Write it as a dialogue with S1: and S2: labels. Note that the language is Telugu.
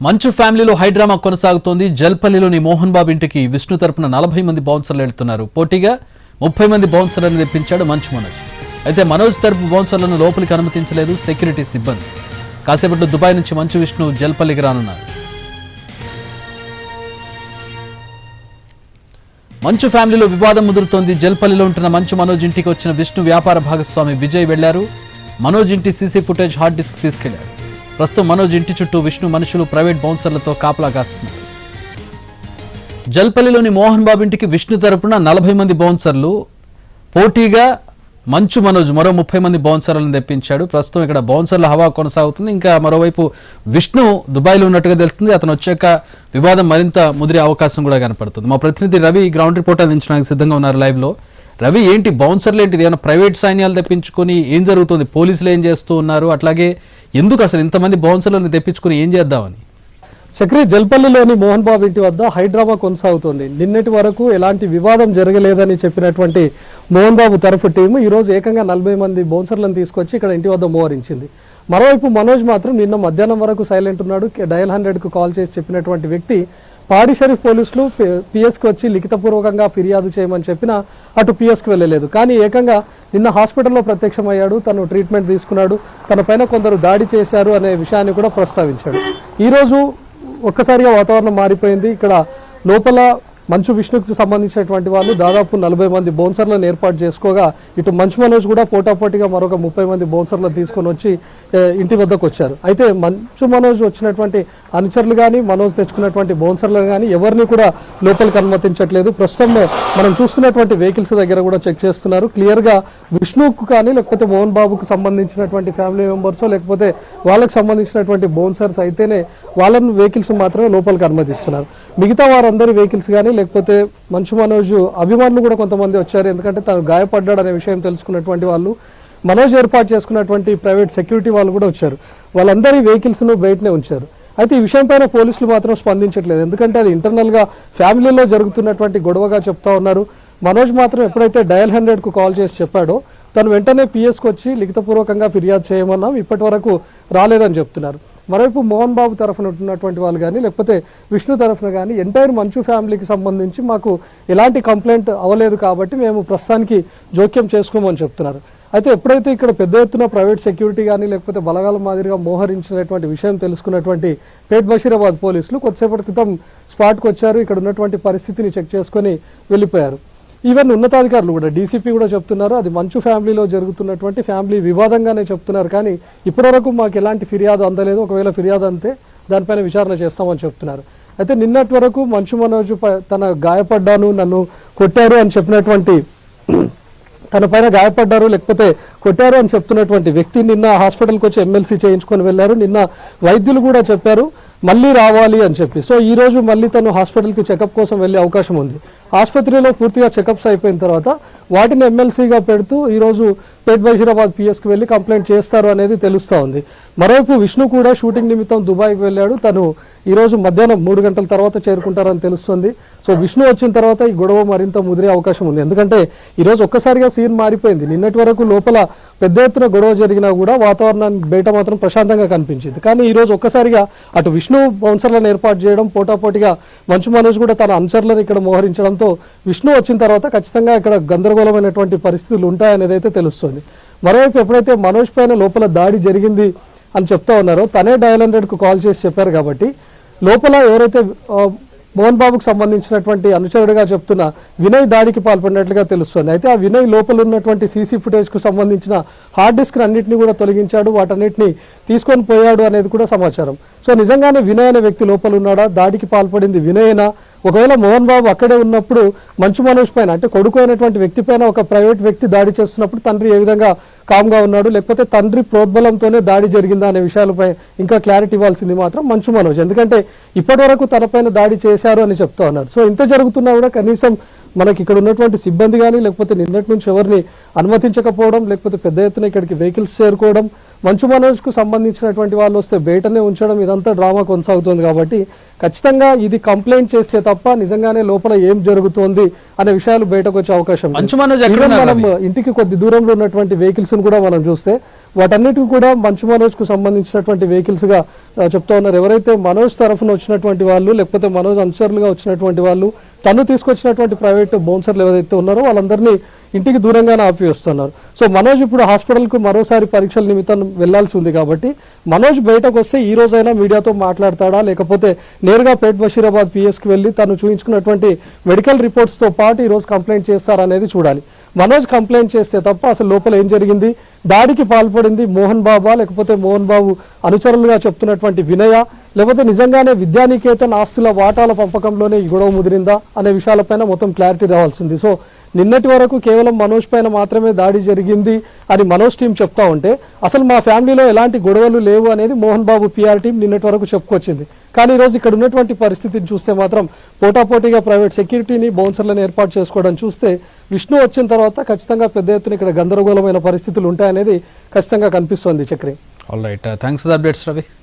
S1: మంచు ఫ్యామిలీలో హైడ్రామా కొనసాగుతోంది. జల్పల్లిలోని మోహన్ బాబు ఇంటికి విష్ణు తరపున 40 మంది బౌన్సర్లు వెళ్తున్నారు. పోటీగా 30 మంది బౌన్సర్లను తెప్పించాడు మంచు మనోజ్. అయితే మనోజ్ తరపు బౌన్సర్లను లోపలికి అనుమతించలేదు సెక్యూరిటీ సిబ్బంది. కాసేపట్లో దుబాయ్ నుంచి మంచు విష్ణు జల్పల్లికి రానున్నారు. మంచు ఫ్యామిలీలో వివాదం ముదురుతోంది. జల్పల్లిలో ఉంటున్న మంచు మనోజ్ ఇంటికి వచ్చిన విష్ణు వ్యాపార భాగస్వామి విజయ్ వెళ్లారు. మనోజ్ ఇంటి సీసీ ఫుటేజ్ హార్డ్ డిస్క్ తీసుకెళ్లారు. ప్రస్తుతం మనోజ్ ఇంటి చుట్టూ విష్ణు మనుషులు ప్రైవేట్ బౌన్సర్లతో కాపలా కాస్తున్నారు. జల్పల్లిలోని మోహన్ బాబు ఇంటికి విష్ణు తరపున 40 మంది బౌన్సర్లు, పోటీగా మంచు మనోజ్ మరో 30 మంది బౌన్సర్లను తెప్పించాడు. ప్రస్తుతం ఇక్కడ బౌన్సర్ల హవా కొనసాగుతుంది. ఇంకా మరోవైపు విష్ణు దుబాయ్లో ఉన్నట్టుగా తెలుస్తుంది. అతను వచ్చాక వివాదం మరింత ముదిరే అవకాశం కూడా కనపడుతుంది. మా ప్రతినిధి రవి గ్రౌండ్ రిపోర్ట్ అందించడానికి సిద్ధంగా ఉన్నారు లైవ్లో. రవి, ఏంటి బౌన్సర్లు ఏంటిది? ఏమైనా ప్రైవేట్ సైన్యాలు తెప్పించుకొని ఏం జరుగుతుంది? పోలీసులు ఏం చేస్తూ ఉన్నారు? అట్లాగే ఎందుకు అసలు ఇంతమంది బౌన్సర్లను తెప్పించుకుని ఏం చేద్దామని?
S2: చక్రి, జల్పల్లిలోని మోహన్ బాబు ఇంటి వద్ద హైడ్రామా కొనసాగుతోంది. నిన్నటి వరకు ఎలాంటి వివాదం జరగలేదని చెప్పినటువంటి మోహన్ బాబు తరఫు టీము ఈరోజు ఏకంగా 40 మంది బౌన్సర్లను తీసుకొచ్చి ఇక్కడ ఇంటి వద్ద మోహరించింది. మరోవైపు మనోజ్ మాత్రం నిన్న మధ్యాహ్నం వరకు సైలెంట్ ఉన్నాడు. డయల్ 100కు కాల్ చేసి చెప్పినటువంటి వ్యక్తి పాడి షరీఫ్ పోలీసులు పిఎస్కి వచ్చి లిఖితపూర్వకంగా ఫిర్యాదు చేయమని చెప్పినా అటు పిఎస్కి వెళ్ళలేదు. కానీ ఏకంగా నిన్న హాస్పిటల్లో ప్రత్యక్షమయ్యాడు. తను ట్రీట్మెంట్ తీసుకున్నాడు. తన పైన కొందరు దాడి చేశారు అనే విషయాన్ని కూడా ప్రస్తావించాడు. ఈరోజు ఒక్కసారిగా వాతావరణం మారిపోయింది. ఇక్కడ లోపల మంచు విష్ణుకు సంబంధించినటువంటి వాళ్ళు దాదాపు 40 మంది బౌన్సర్లను ఏర్పాటు చేసుకోగా ఇటు మంచు మనోజ్ కూడా పోటాపోటీగా మరొక 30 మంది బౌన్సర్లను తీసుకొని వచ్చి ఇంటి వద్దకు వచ్చారు. అయితే మంచు మనోజ్ వచ్చినటువంటి అనుచరులు కానీ మనోజ్ తెచ్చుకున్నటువంటి బౌన్సర్లను కానీ ఎవరిని కూడా లోపలికి అనుమతించట్లేదు. ప్రస్తుతం మనం చూస్తున్నటువంటి వెహికల్స్ దగ్గర కూడా చెక్ చేస్తున్నారు. క్లియర్గా విష్ణుకు కానీ లేకపోతే మోహన్ బాబుకు సంబంధించినటువంటి ఫ్యామిలీ మెంబర్స్ లేకపోతే వాళ్ళకి సంబంధించినటువంటి బౌన్సర్స్ అయితేనే వాళ్ళని వెహికల్స్ మాత్రమే లోపలికి అనుమతిస్తున్నారు. మిగతా వారందరి వెహికల్స్ కానీ లేకపోతే మంచు మనోజ్ అభిమానులు కూడా కొంతమంది వచ్చారు. ఎందుకంటే తను గాయపడ్డాడు అనే విషయం తెలుసుకున్నటువంటి వాళ్ళు, మనోజ్ ఏర్పాటు చేసుకున్నటువంటి ప్రైవేట్ సెక్యూరిటీ వాళ్ళు కూడా వచ్చారు. వాళ్ళందరి వెహికల్స్ను బయటనే ఉంచారు. అయితే ఈ విషయం పైన పోలీసులు మాత్రం స్పందించట్లేదు. ఎందుకంటే అది ఇంటర్నల్గా ఫ్యామిలీలో జరుగుతున్నటువంటి గొడవగా చెప్తా ఉన్నారు. మనోజ్ మాత్రం ఎప్పుడైతే డయల్ 100కు కాల్ చేసి చెప్పాడో తను వెంటనే పిఎస్కి వచ్చి లిఖితపూర్వకంగా ఫిర్యాదు చేయమన్నాం, ఇప్పటి వరకు రాలేదని చెప్తున్నారు. మరోవైపు మోహన్ బాబు తరఫున ఉంటున్నటువంటి వాళ్ళు కానీ లేకపోతే విష్ణు తరఫున కానీ ఎంటైర్ మంచు ఫ్యామిలీకి సంబంధించి మాకు ఎలాంటి కంప్లైంట్ అవ్వలేదు కాబట్టి మేము ప్రస్తుతానికి జోక్యం చేసుకోమని చెప్తున్నారు. అయితే ఎప్పుడైతే ఇక్కడ పెద్ద ఎత్తున ప్రైవేట్ సెక్యూరిటీ కానీ లేకపోతే బలగాల మాదిరిగా మోహరించినటువంటి విషయం తెలుసుకున్నటువంటి పేట్ బషీరాబాద్ పోలీసులు కొద్దిసేపటి క్రితం స్పాట్కి వచ్చారు. ఇక్కడ ఉన్నటువంటి పరిస్థితిని చెక్ చేసుకొని వెళ్ళిపోయారు. ఈవెన్ ఉన్నతాధికారులు కూడా డీసీపీ కూడా చెప్తున్నారు అది మంచు ఫ్యామిలీలో జరుగుతున్నటువంటి ఫ్యామిలీ వివాదంగానే చెప్తున్నారు. కానీ ఇప్పటివరకు మాకు ఎలాంటి ఫిర్యాదు అందలేదు. ఒకవేళ ఫిర్యాదు అంతే దానిపైన విచారణ చేస్తామని చెప్తున్నారు. అయితే నిన్నటి వరకు మంచు మనోజ్ తన గాయపడ్డాను, నన్ను కొట్టారు అని చెప్పినటువంటి తన పైన గాయపడ్డారు లేకపోతే కొట్టారు అని చెప్తున్నటువంటి వ్యక్తి నిన్న హాస్పిటల్కి వచ్చి ఎమ్మెల్సీ చేయించుకొని వెళ్ళారు. నిన్న వైద్యులు కూడా చెప్పారు మళ్ళీ రావాలి అని చెప్పి. సో ఈ రోజు మళ్ళీ తను హాస్పిటల్కి చెకప్ కోసం వెళ్ళే అవకాశం ఉంది. ఆసుపత్రిలో పూర్తిగా చెకప్స్ అయిపోయిన తర్వాత వాటిని ఎమ్మెల్సీగా పెడుతూ ఈరోజు పేట్ బషీరాబాద్ పిఎస్కి వెళ్ళి కంప్లైంట్ చేస్తారు అనేది తెలుస్తూ ఉంది. మరోవైపు విష్ణు కూడా షూటింగ్ నిమిత్తం దుబాయ్కి వెళ్ళాడు. తను ఈరోజు మధ్యాహ్నం 3 గంటల తర్వాత చేరుకుంటారని తెలుస్తుంది. సో విష్ణు వచ్చిన తర్వాత ఈ గొడవ మరింత ముదిరే అవకాశం ఉంది. ఎందుకంటే ఈరోజు ఒక్కసారిగా సీన్ మారిపోయింది. నిన్నటి వరకు లోపల పెద్ద ఎత్తున గొడవ జరిగినా కూడా వాతావరణాన్ని బయట మాత్రం ప్రశాంతంగా కనిపించింది. కానీ ఈరోజు ఒక్కసారిగా అటు విష్ణు బౌన్సర్లను ఏర్పాటు చేయడం, పోటాపోటీగా మంచు మనోజ్ కూడా తన అనుచరులను ఇక్కడ మోహరించడంతో విష్ణు వచ్చిన తర్వాత ఖచ్చితంగా ఇక్కడ గందరగోళమైనటువంటి పరిస్థితులు ఉంటాయనేది అయితే తెలుస్తుంది. మరోవైపు ఎప్పుడైతే మనోజ్ పైన లోపల దాడి జరిగింది అని చెప్తా ఉన్నారో తనే డయల్ 100కు కాల్ చేసి చెప్పారు కాబట్టి లోపల ఎవరైతే మోహన్ బాబుకు సంబంధించినటువంటి అనుచరుడిగా చెప్తున్న వినయ్ దాడికి పాల్పడినట్లుగా తెలుస్తుంది. అయితే ఆ వినయ్ లోపల ఉన్నటువంటి సీసీ ఫుటేజ్కు సంబంధించిన హార్డ్ డిస్క్ అన్నింటినీ కూడా తొలగించాడు, వాటన్నిటిని తీసుకొని పోయాడు అనేది కూడా సమాచారం. సో నిజంగానే వినయ్ అనే వ్యక్తి లోపల ఉన్నాడా? దాడికి పాల్పడింది వినయేనా? ఒకవేళ మోహన్ బాబు అక్కడే ఉన్నప్పుడు మంచు మనోజ్ పైన అంటే కొడుకు అయినటువంటి వ్యక్తి పైన ఒక ప్రైవేట్ వ్యక్తి దాడి చేస్తున్నప్పుడు తండ్రి ఏ విధంగా కామ్గా ఉన్నాడు, లేకపోతే తండ్రి ప్రోద్బలంతోనే దాడి జరిగిందా అనే విషయాలపై ఇంకా క్లారిటీ ఇవ్వాల్సింది మాత్రం మంచు మనోజ్. ఎందుకంటే ఇప్పటి వరకు తనపైన దాడి చేశారు అని చెప్తా ఉన్నారు. సో ఇంత జరుగుతున్నా కూడా కనీసం మనకి ఇక్కడ ఉన్నటువంటి సిబ్బంది కానీ లేకపోతే నిన్నటి నుంచి ఎవరిని అనుమతించకపోవడం, లేకపోతే పెద్ద ఎత్తున ఇక్కడికి వెహికల్స్ చేరుకోవడం, మంచు మనోజ్కు సంబంధించినటువంటి వాళ్ళు వస్తే బయటనే ఉంచడం, ఇదంతా డ్రామా కొనసాగుతుంది. కాబట్టి ఖచ్చితంగా ఇది కంప్లైంట్ చేస్తే తప్ప నిజంగానే లోపల ఏం జరుగుతోంది అనే విషయాలు బయటకు వచ్చే అవకాశం. మనం ఇంటికి కొద్ది దూరంలో ఉన్నటువంటి వెహికల్స్ కూడా మనం చూస్తే వాటన్నిటికీ కూడా మంచు మనోజ్కు సంబంధించినటువంటి వెహికల్స్గా చెప్తా ఉన్నారు. ఎవరైతే మనోజ్ తరఫున వచ్చినటువంటి వాళ్ళు లేకపోతే మనోజ్ అనుచరులుగా వచ్చినటువంటి వాళ్ళు తను తీసుకొచ్చినటువంటి ప్రైవేట్ బౌన్సర్లు ఎవరైతే ఉన్నారో వాళ్ళందరినీ ఇంటికి దూరంగానే ఆపివేస్తున్నారు. సో మనోజ్ ఇప్పుడు హాస్పిటల్కు మరోసారి పరీక్షల నిమిత్తం వెళ్లాల్సి ఉంది కాబట్టి మనోజ్ బయటకు వస్తే ఈ రోజైనా మీడియాతో మాట్లాడతాడా లేకపోతే నేరుగా పేట్ బషీరాబాద్ పిఎస్కి వెళ్ళి తను చూపించుకున్నటువంటి మెడికల్ రిపోర్ట్స్తో పాటు ఈరోజు కంప్లైంట్ చేస్తారనేది చూడాలి. మనోజ్ కంప్లైంట్ చేస్తే తప్ప అసలు లోపల ఏం జరిగింది, దాడికి పాల్పడింది మోహన్ బాబా లేకపోతే మోహన్ బాబు అనుచరులుగా చెప్తున్నటువంటి వినయ లేకపోతే నిజంగానే విద్యానికేతన్ ఆస్తుల వాటాల పంపకంలోనే ఈ గొడవ ముదిరిందా అనే విషయాలపైన మొత్తం క్లారిటీ రావాల్సింది. సో నిన్నటి వరకు కేవలం మనోజ్ పైన మాత్రమే దాడి జరిగింది అని మనోజ్ టీం చెప్తా ఉంటే అసలు మా ఫ్యామిలీలో ఎలాంటి గొడవలు లేవు అనేది మోహన్ బాబు పిఆర్ టీం నిన్నటి వరకు చెప్పుకొచ్చింది. కానీ ఈరోజు ఇక్కడ ఉన్నటువంటి పరిస్థితిని చూస్తే మాత్రం పోటాపోటీగా ప్రైవేట్ సెక్యూరిటీని బౌన్సర్లను ఏర్పాటు చేసుకోవడం చూస్తే విష్ణు వచ్చిన తర్వాత ఖచ్చితంగా పెద్ద ఎత్తున ఇక్కడ గందరగోళమైన పరిస్థితులు ఉంటాయనేది ఖచ్చితంగా కనిపిస్తోంది. Chakri,
S1: all right, thanks for the updates Ravi.